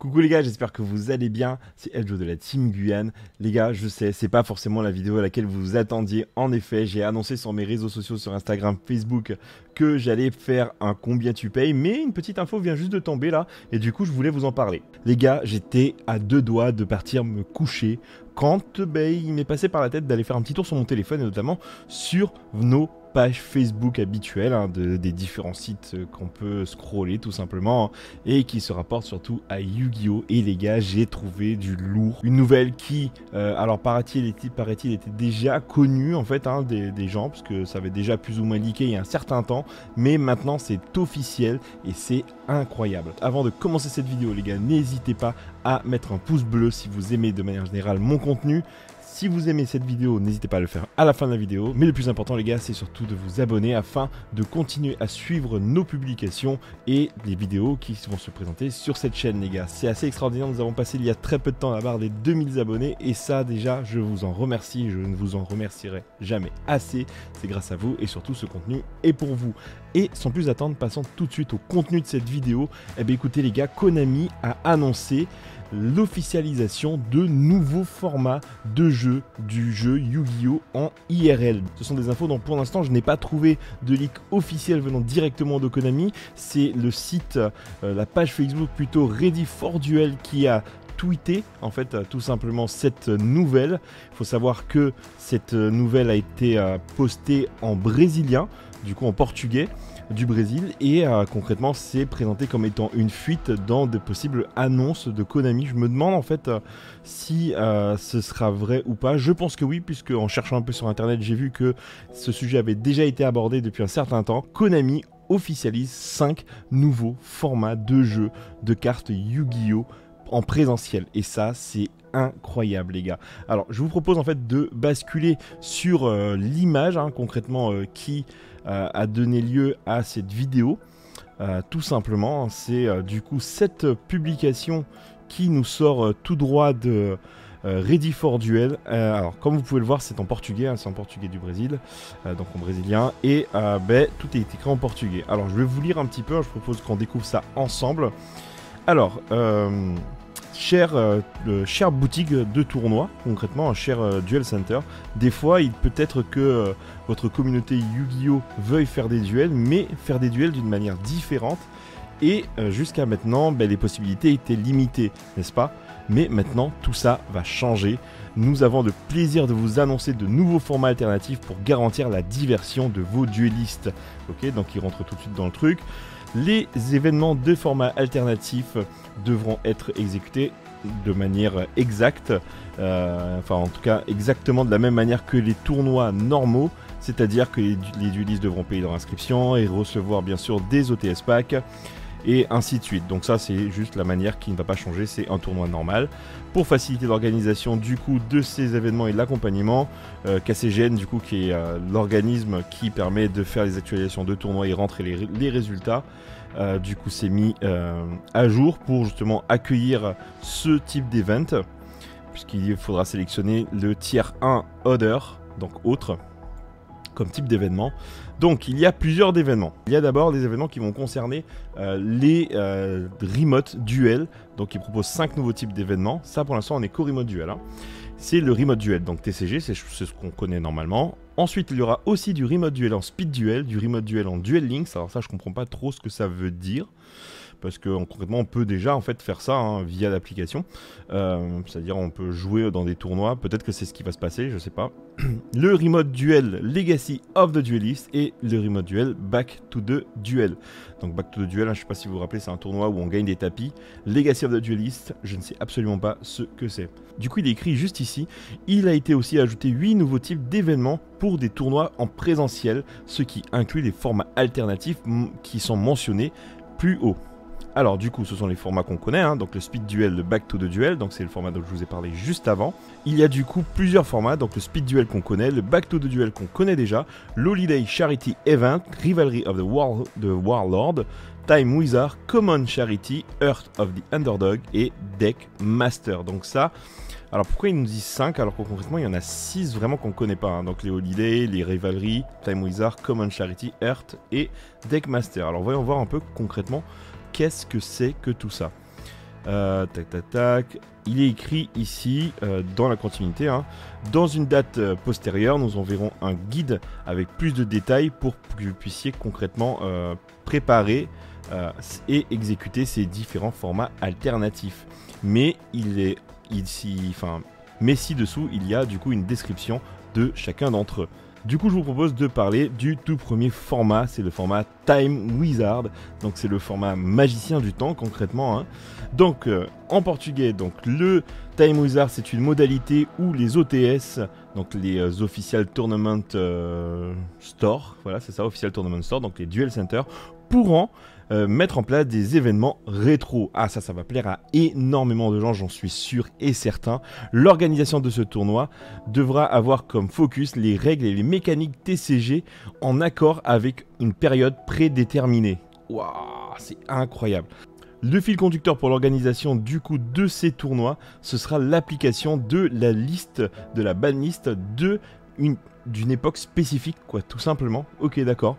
Coucou les gars, j'espère que vous allez bien, c'est Eljo de la Team Guyane. Les gars, je sais, c'est pas forcément la vidéo à laquelle vous vous attendiez. En effet, j'ai annoncé sur mes réseaux sociaux, sur Instagram, Facebook, que j'allais faire un combien tu payes. Mais une petite info vient juste de tomber là, et du coup je voulais vous en parler. Les gars, j'étais à deux doigts de partir me coucher quand il m'est passé par la tête d'aller faire un petit tour sur mon téléphone, et notamment sur nos page Facebook habituelle des différents sites qu'on peut scroller tout simplement et qui se rapporte surtout à Yu-Gi-Oh! Et les gars, j'ai trouvé du lourd. Une nouvelle qui, alors paraît-il était déjà connue en fait des gens, parce que ça avait déjà plus ou moins leaké il y a un certain temps, mais maintenant c'est officiel et c'est incroyable. Avant de commencer cette vidéo les gars, n'hésitez pas à mettre un pouce bleu si vous aimez de manière générale mon contenu. Si vous aimez cette vidéo, n'hésitez pas à le faire à la fin de la vidéo. Mais le plus important les gars, c'est surtout de vous abonner afin de continuer à suivre nos publications et les vidéos qui vont se présenter sur cette chaîne les gars. C'est assez extraordinaire, nous avons passé il y a très peu de temps la barre des 2000 abonnés et ça déjà, je vous en remercie, je ne vous en remercierai jamais assez. C'est grâce à vous et surtout ce contenu est pour vous. Et sans plus attendre, passons tout de suite au contenu de cette vidéo. Eh bien écoutez les gars, Konami a annoncé l'officialisation de nouveaux formats de jeu du jeu Yu-Gi-Oh! En IRL. Ce sont des infos dont pour l'instant je n'ai pas trouvé de leak officiel venant directement de Konami. C'est le site, la page Facebook plutôt Ready4Duel qui a tweeté en fait tout simplement cette nouvelle. Il faut savoir que cette nouvelle a été postée en brésilien, du coup en portugais du Brésil, et concrètement c'est présenté comme étant une fuite dans de possibles annonces de Konami. Je me demande en fait si ce sera vrai ou pas. Je pense que oui, puisque en cherchant un peu sur internet j'ai vu que ce sujet avait déjà été abordé depuis un certain temps. Konami officialise 5 nouveaux formats de jeux de cartes Yu-Gi-Oh! En présentiel, et ça c'est incroyable les gars. Alors je vous propose en fait de basculer sur l'image concrètement qui a donné lieu à cette vidéo. Tout simplement, c'est du coup cette publication qui nous sort tout droit de Ready4Duel. Alors comme vous pouvez le voir, c'est en portugais, c'est en portugais du Brésil, donc en brésilien, et tout est écrit en portugais. Alors je vais vous lire un petit peu, je propose qu'on découvre ça ensemble. Alors, chère boutique de tournoi, concrètement, cher Duel Center, des fois il peut être que votre communauté Yu-Gi-Oh! Veuille faire des duels, mais faire des duels d'une manière différente. Et jusqu'à maintenant, les possibilités étaient limitées, n'est-ce pas? Mais maintenant, tout ça va changer. Nous avons le plaisir de vous annoncer de nouveaux formats alternatifs pour garantir la diversion de vos duellistes. Ok, donc il rentre tout de suite dans le truc. Les événements de format alternatif devront être exécutés de manière exacte, enfin en tout cas exactement de la même manière que les tournois normaux, c'est-à-dire que les duellistes devront payer leur inscription et recevoir bien sûr des OTS packs, et ainsi de suite. Donc ça c'est juste la manière qui ne va pas changer, c'est un tournoi normal. Pour faciliter l'organisation du coup de ces événements et l'accompagnement, KCGN du coup qui est l'organisme qui permet de faire les actualisations de tournois et rentrer les résultats, du coup c'est mis à jour pour justement accueillir ce type d'event, puisqu'il faudra sélectionner le tier 1 Other, donc autre, comme type d'événement. Donc il y a plusieurs événements. Il y a d'abord des événements qui vont concerner les remote duel. Donc ils proposent 5 nouveaux types d'événements. Ça pour l'instant on est qu'au remote duel. C'est le remote duel, donc TCG, c'est ce qu'on connaît normalement. Ensuite il y aura aussi du remote duel en speed duel, du remote duel en duel links. Alors ça je comprends pas trop ce que ça veut dire, parce que concrètement on peut déjà en fait faire ça via l'application, c'est-à-dire on peut jouer dans des tournois, peut-être que c'est ce qui va se passer, je sais pas. Le remote duel Legacy of the Duelist et le remote duel Back to the Duel. Donc Back to the Duel, je sais pas si vous vous rappelez, c'est un tournoi où on gagne des tapis. Legacy of the Duelist, je ne sais absolument pas ce que c'est. Du coup il est écrit juste ici, il a été aussi ajouté 8 nouveaux types d'événements pour des tournois en présentiel, ce qui inclut les formats alternatifs qui sont mentionnés plus haut. Alors du coup ce sont les formats qu'on connaît, donc le speed duel, le back to the duel, donc c'est le format dont je vous ai parlé juste avant. Il y a du coup plusieurs formats, donc le speed duel qu'on connaît, le back to the duel qu'on connaît déjà, l'Holiday Charity Event, Rivalry of the Warlord, Time Wizard, Common Charity, Earth of the Underdog et Deck Master. Donc ça, alors pourquoi ils nous disent 5 alors que concrètement il y en a 6 vraiment qu'on ne connaît pas, donc les Holiday, les Rivalry, Time Wizard, Common Charity, Earth et Deck Master. Alors voyons voir un peu concrètement qu'est-ce que c'est que tout ça. Tac tac tac. Il est écrit ici, dans la continuité, hein. Dans une date postérieure, nous enverrons un guide avec plus de détails pour que vous puissiez concrètement préparer et exécuter ces différents formats alternatifs. Mais mais ci-dessous, il y a du coup une description de chacun d'entre eux. Du coup, je vous propose de parler du tout premier format, c'est le format Time Wizard. Donc, c'est le format magicien du temps, concrètement, hein. Donc, en portugais, donc le Time Wizard, c'est une modalité où les OTS, donc les Official Tournament Store, voilà, c'est ça, Official Tournament Store, donc les Duel Center, pourront mettre en place des événements rétro. Ah, ça va plaire à énormément de gens, j'en suis sûr et certain. L'organisation de ce tournoi devra avoir comme focus les règles et les mécaniques TCG en accord avec une période prédéterminée. Waouh, c'est incroyable. Le fil conducteur pour l'organisation du coup de ces tournois, ce sera l'application de la liste, de la banlist d'une époque spécifique, quoi, tout simplement. Ok, d'accord.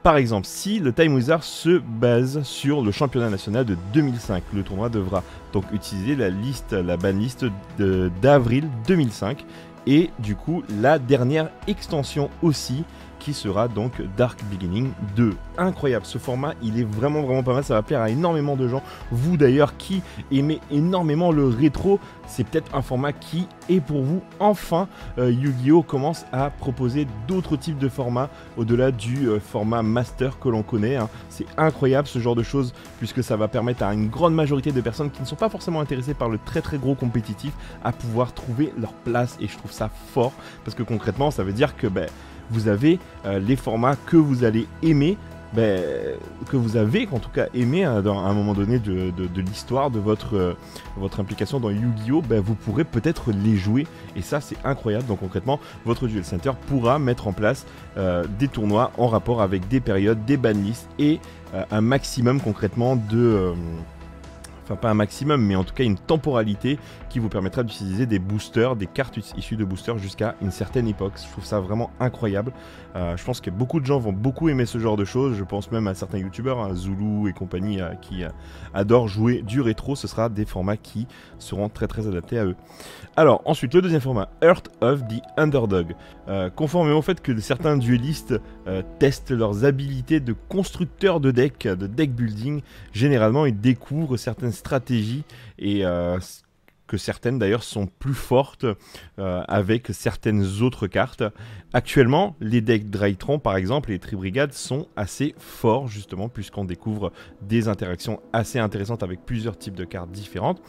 Par exemple, si le Time Wizard se base sur le championnat national de 2005, le tournoi devra donc utiliser la banlist d'avril 2005 et du coup la dernière extension aussi qui sera donc Dark Beginning 2. Incroyable, ce format il est vraiment pas mal, ça va plaire à énormément de gens. Vous d'ailleurs qui aimez énormément le rétro, c'est peut-être un format qui est pour vous. Enfin, Yu-Gi-Oh commence à proposer d'autres types de formats au-delà du format master que l'on connaît, hein. C'est incroyable ce genre de choses puisque ça va permettre à une grande majorité de personnes qui ne sont pas forcément intéressées par le très gros compétitif à pouvoir trouver leur place, et je trouve ça fort parce que concrètement ça veut dire que vous avez les formats que vous allez aimer, que vous avez en tout cas aimé à un moment donné de l'histoire de votre implication dans Yu-Gi-Oh! Vous pourrez peut-être les jouer, et ça c'est incroyable. Donc concrètement, votre Duel Center pourra mettre en place des tournois en rapport avec des périodes, des banlists et un maximum concrètement de... Enfin pas un maximum, mais en tout cas une temporalité qui vous permettra d'utiliser des boosters, des cartes issues de boosters jusqu'à une certaine époque. Je trouve ça vraiment incroyable. Je pense que beaucoup de gens vont beaucoup aimer ce genre de choses. Je pense même à certains youtubeurs, hein, Zulu et compagnie, qui adorent jouer du rétro. Ce sera des formats qui seront très adaptés à eux. Alors ensuite, le deuxième format, Heart of the Underdog. Conformément au fait que certains duellistes testent leurs habilités de constructeurs de deck building, généralement ils découvrent certaines stratégies et que certaines d'ailleurs sont plus fortes avec certaines autres cartes. Actuellement, les decks Drytron par exemple, les Tribrigades sont assez forts justement puisqu'on découvre des interactions assez intéressantes avec plusieurs types de cartes différentes.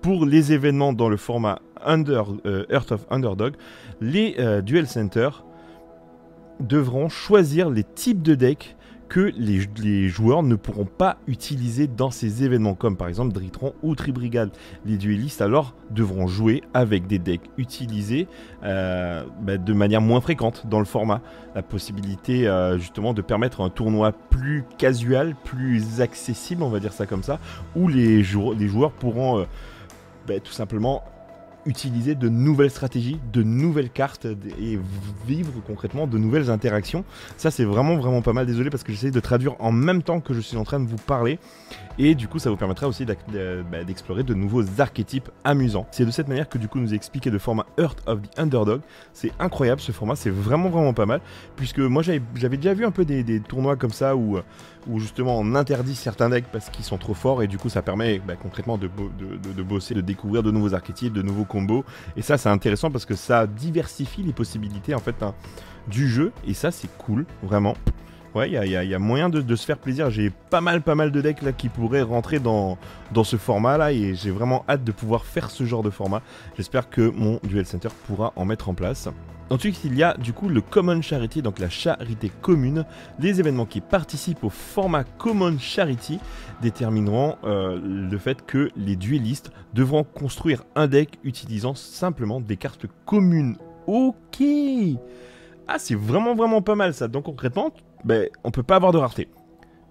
Pour les événements dans le format Heart of Underdog, les Duel Center devront choisir les types de decks que les joueurs ne pourront pas utiliser dans ces événements, comme par exemple Drytron ou Tribrigade. Les duellistes alors devront jouer avec des decks utilisés de manière moins fréquente dans le format. La possibilité justement de permettre un tournoi plus casual, plus accessible, on va dire ça comme ça, où les joueurs pourront tout simplement utiliser de nouvelles stratégies, de nouvelles cartes et vivre concrètement de nouvelles interactions. Ça c'est vraiment pas mal, désolé parce que j'essaie de traduire en même temps que je suis en train de vous parler, et du coup ça vous permettra aussi d'explorer de nouveaux archétypes amusants. C'est de cette manière que du coup nous expliquer le format Heart of the Underdog. C'est incroyable ce format, c'est vraiment pas mal, puisque moi j'avais déjà vu un peu des tournois comme ça où justement on interdit certains decks parce qu'ils sont trop forts, et du coup ça permet concrètement de bosser, de découvrir de nouveaux archétypes, de nouveaux combos, et ça c'est intéressant parce que ça diversifie les possibilités en fait du jeu, et ça c'est cool, vraiment. Ouais, il y a moyen de se faire plaisir. J'ai pas mal de decks là qui pourraient rentrer dans ce format là, et j'ai vraiment hâte de pouvoir faire ce genre de format. J'espère que mon Duel Center pourra en mettre en place. Ensuite, il y a du coup le Common Charity, donc la charité commune. Les événements qui participent au format Common Charity détermineront le fait que les duellistes devront construire un deck utilisant simplement des cartes communes. Ok. Ah, c'est vraiment pas mal ça. Donc concrètement, on peut pas avoir de rareté.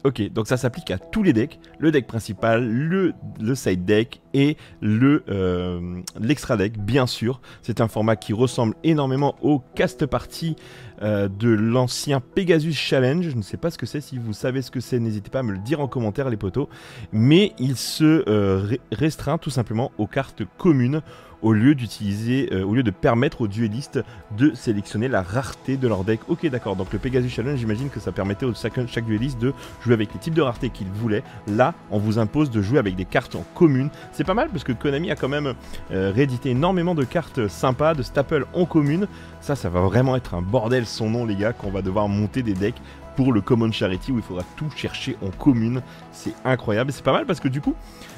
Ok, donc ça s'applique à tous les decks, le deck principal, le side deck et l'extra deck, bien sûr. C'est un format qui ressemble énormément au cast party de l'ancien Pegasus Challenge. Je ne sais pas ce que c'est, si vous savez ce que c'est, n'hésitez pas à me le dire en commentaire les potos. Mais il se restreint tout simplement aux cartes communes au lieu de permettre aux duellistes de sélectionner la rareté de leur deck. Ok, d'accord, donc le Pegasus Challenge, j'imagine que ça permettait à chaque duelliste de jouer avec les types de rareté qu'il voulait. Là, on vous impose de jouer avec des cartes en commune. C'est pas mal parce que Konami a quand même réédité énormément de cartes sympas, de staples en commune. Ça va vraiment être un bordel son nom, les gars, qu'on va devoir monter des decks pour le Common Charity où il faudra tout chercher en commune. C'est incroyable, c'est pas mal parce que du coup,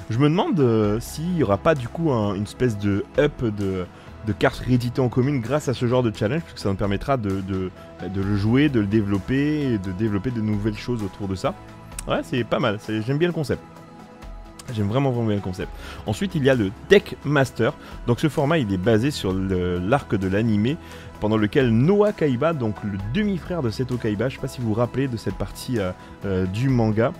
je me demande s'il n'y aura pas du coup une espèce de up de cartes rééditées en commune grâce à ce genre de challenge, puisque ça nous permettra de le jouer, de le développer et de développer de nouvelles choses autour de ça. Ouais, c'est pas mal, j'aime bien le concept. J'aime vraiment bien le concept. Ensuite, il y a le Deck Master. Donc ce format, il est basé sur l'arc de l'animé, pendant lequel Noah Kaiba, donc le demi-frère de Seto Kaiba, je ne sais pas si vous vous rappelez de cette partie du manga,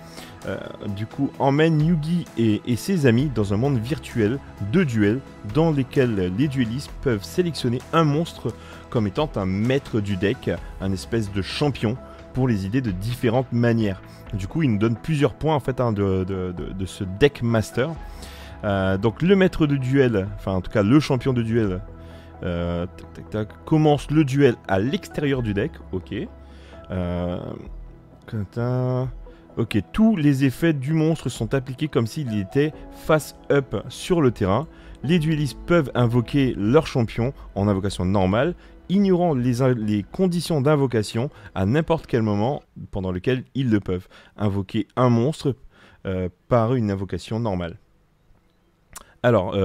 du coup emmène Yugi et ses amis dans un monde virtuel de duels, dans lesquels les duellistes peuvent sélectionner un monstre comme étant un maître du deck, un espèce de champion, pour les idées de différentes manières. Du coup, il nous donne plusieurs points en fait de ce deck master. Donc le maître de duel, enfin en tout cas le champion de duel, commence le duel à l'extérieur du deck. Ok. Ok, tous les effets du monstre sont appliqués comme s'il était face up sur le terrain. Les duellistes peuvent invoquer leur champion en invocation normale, ignorant les conditions d'invocation à n'importe quel moment pendant lequel ils le peuvent. Invoquer un monstre par une invocation normale. Alors,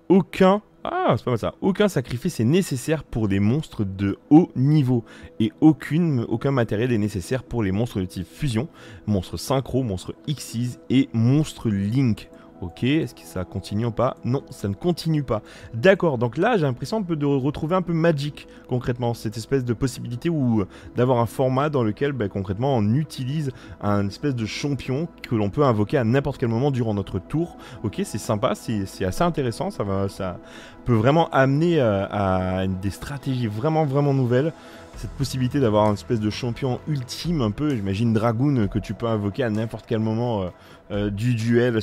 aucun... Ah, c'est pas mal ça. Aucun sacrifice est nécessaire pour des monstres de haut niveau. Et aucun matériel est nécessaire pour les monstres de type fusion, monstre synchro, monstre Xyz et monstre Link. Ok, est-ce que ça continue ou pas? Non, ça ne continue pas. D'accord, donc là j'ai l'impression de retrouver un peu Magic, concrètement, cette espèce de possibilité où d'avoir un format dans lequel concrètement on utilise un espèce de champion que l'on peut invoquer à n'importe quel moment durant notre tour. Ok, c'est sympa, c'est assez intéressant, ça peut vraiment amener à des stratégies vraiment nouvelles. Cette possibilité d'avoir une espèce de champion ultime un peu, j'imagine Dragoon, que tu peux invoquer à n'importe quel moment du duel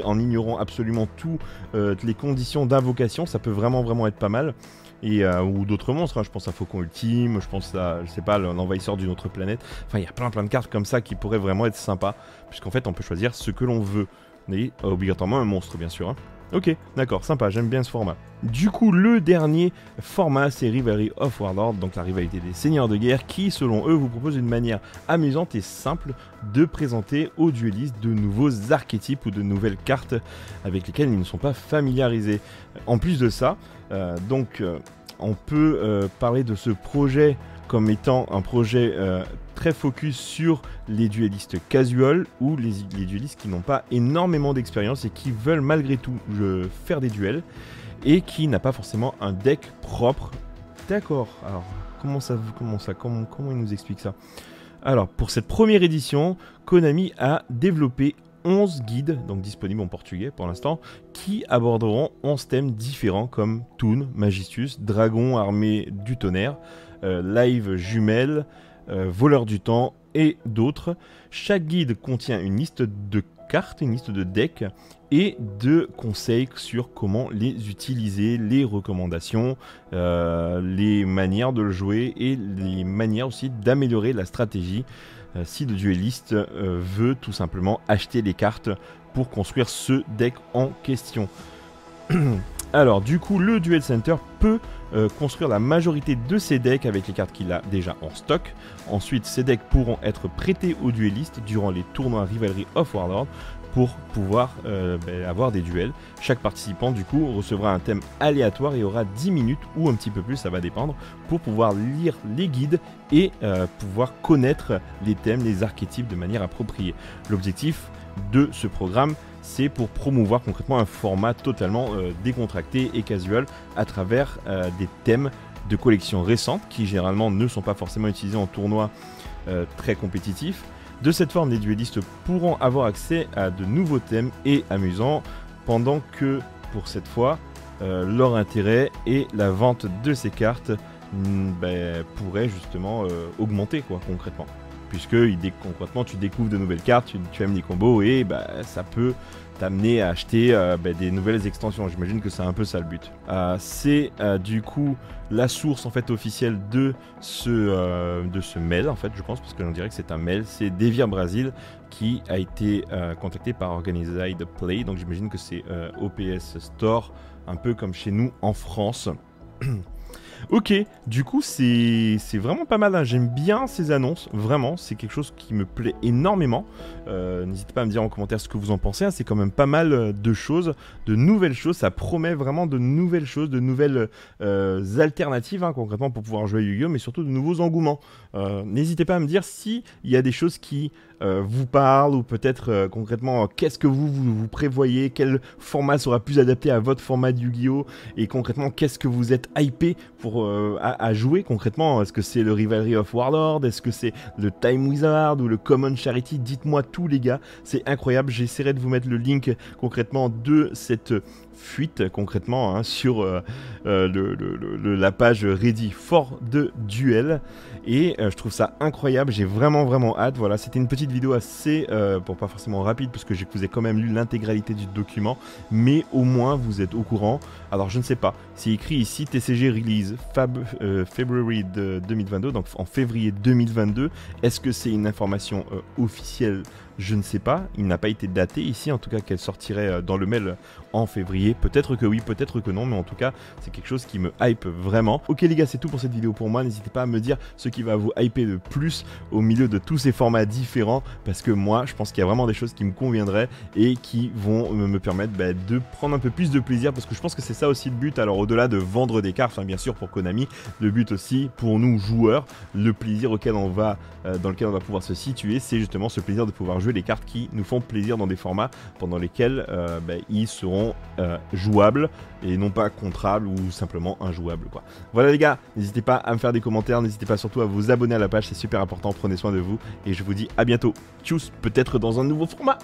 en ignorant absolument toutes les conditions d'invocation, ça peut vraiment être pas mal. Et, ou d'autres monstres, hein. Je pense à Faucon Ultime, je pense à, je sais pas, l'envahisseur d'une autre planète. Enfin, il y a plein de cartes comme ça qui pourraient vraiment être sympas, puisqu'en fait on peut choisir ce que l'on veut. Et obligatoirement un monstre bien sûr, hein. Ok, d'accord, sympa, j'aime bien ce format. Du coup, le dernier format, c'est Rivalry of Warlord, donc la rivalité des seigneurs de guerre, qui, selon eux, vous propose une manière amusante et simple de présenter aux duellistes de nouveaux archétypes ou de nouvelles cartes avec lesquelles ils ne sont pas familiarisés. En plus de ça, on peut parler de ce projet comme étant un projet très focus sur les duellistes casual ou les duellistes qui n'ont pas énormément d'expérience et qui veulent malgré tout faire des duels et qui n'a pas forcément un deck propre. D'accord, alors comment il nous explique ça? Alors pour cette première édition, Konami a développé 11 guides, donc disponibles en portugais pour l'instant, qui aborderont 11 thèmes différents comme Toon, Magistus, Dragon armé du tonnerre, Live jumelle, Voleur du temps et d'autres. Chaque guide contient une liste de cartes, une liste de decks et de conseils sur comment les utiliser, les recommandations, les manières de le jouer et les manières aussi d'améliorer la stratégie si le duelliste veut tout simplement acheter les cartes pour construire ce deck en question. Alors du coup le Duel Center peut construire la majorité de ses decks avec les cartes qu'il a déjà en stock. Ensuite ces decks pourront être prêtés aux duellistes durant les tournois Rivalry of Warlord pour pouvoir avoir des duels. Chaque participant du coup recevra un thème aléatoire et aura 10 minutes ou un petit peu plus, ça va dépendre, pour pouvoir lire les guides et pouvoir connaître les thèmes, les archétypes de manière appropriée. L'objectif de ce programme, c'est pour promouvoir concrètement un format totalement décontracté et casual à travers des thèmes de collections récentes qui généralement ne sont pas forcément utilisés en tournoi très compétitif. De cette forme, les duellistes pourront avoir accès à de nouveaux thèmes et amusants, pendant que, pour cette fois, leur intérêt et la vente de ces cartes pourraient justement augmenter, quoi, concrètement. Puisque concrètement, tu découvres de nouvelles cartes, tu aimes les combos et ça peut t'amener à acheter des nouvelles extensions. J'imagine que c'est un peu ça le but. C'est du coup la source en fait officielle de ce mail en fait, je pense, parce que j'en dirais que c'est un mail. C'est Devir Brasil qui a été contacté par Organized Play, donc j'imagine que c'est OPS Store, un peu comme chez nous en France. Ok, du coup c'est vraiment pas mal, hein. J'aime bien ces annonces, vraiment, c'est quelque chose qui me plaît énormément. N'hésitez pas à me dire en commentaire ce que vous en pensez, hein. C'est quand même pas mal de choses, de nouvelles choses, ça promet vraiment de nouvelles choses, de nouvelles alternatives, hein, concrètement pour pouvoir jouer à Yu-Gi-Oh, mais surtout de nouveaux engouements. N'hésitez pas à me dire s'il y a des choses qui vous parlent, ou peut-être concrètement qu'est-ce que vous prévoyez, quel format sera plus adapté à votre format de Yu-Gi-Oh, et concrètement qu'est-ce que vous êtes hypé pour à jouer concrètement. Est-ce que c'est le Rivalry of Warlord, est-ce que c'est le Time Wizard ou le Common Charity? Dites-moi tout les gars, c'est incroyable. J'essaierai de vous mettre le link concrètement de cette fuite concrètement, hein, sur la page Ready for the Duel, et je trouve ça incroyable, j'ai vraiment hâte. Voilà, c'était une petite vidéo assez bon, pas forcément rapide parce que je vous ai quand même lu l'intégralité du document, mais au moins vous êtes au courant. Alors je ne sais pas, c'est écrit ici TCG release February 2022, donc en février 2022. Est-ce que c'est une information officielle? Je ne sais pas, il n'a pas été daté ici, en tout cas qu'elle sortirait dans le mail en février. Peut-être que oui, peut-être que non, mais en tout cas, c'est quelque chose qui me hype vraiment. Ok les gars, c'est tout pour cette vidéo pour moi. N'hésitez pas à me dire ce qui va vous hyper le plus au milieu de tous ces formats différents, parce que moi, je pense qu'il y a vraiment des choses qui me conviendraient et qui vont me permettre de prendre un peu plus de plaisir, parce que je pense que c'est ça aussi le but. Alors au-delà de vendre des cartes, enfin bien sûr pour Konami, le but aussi pour nous joueurs, le plaisir auquel on va, dans lequel on va pouvoir se situer, c'est justement ce plaisir de pouvoir jouer les cartes qui nous font plaisir dans des formats pendant lesquels ils seront jouables et non pas contrables ou simplement injouables, quoi. Voilà les gars, n'hésitez pas à me faire des commentaires, n'hésitez pas surtout à vous abonner à la page, c'est super important, prenez soin de vous et je vous dis à bientôt. Tchuss, peut-être dans un nouveau format.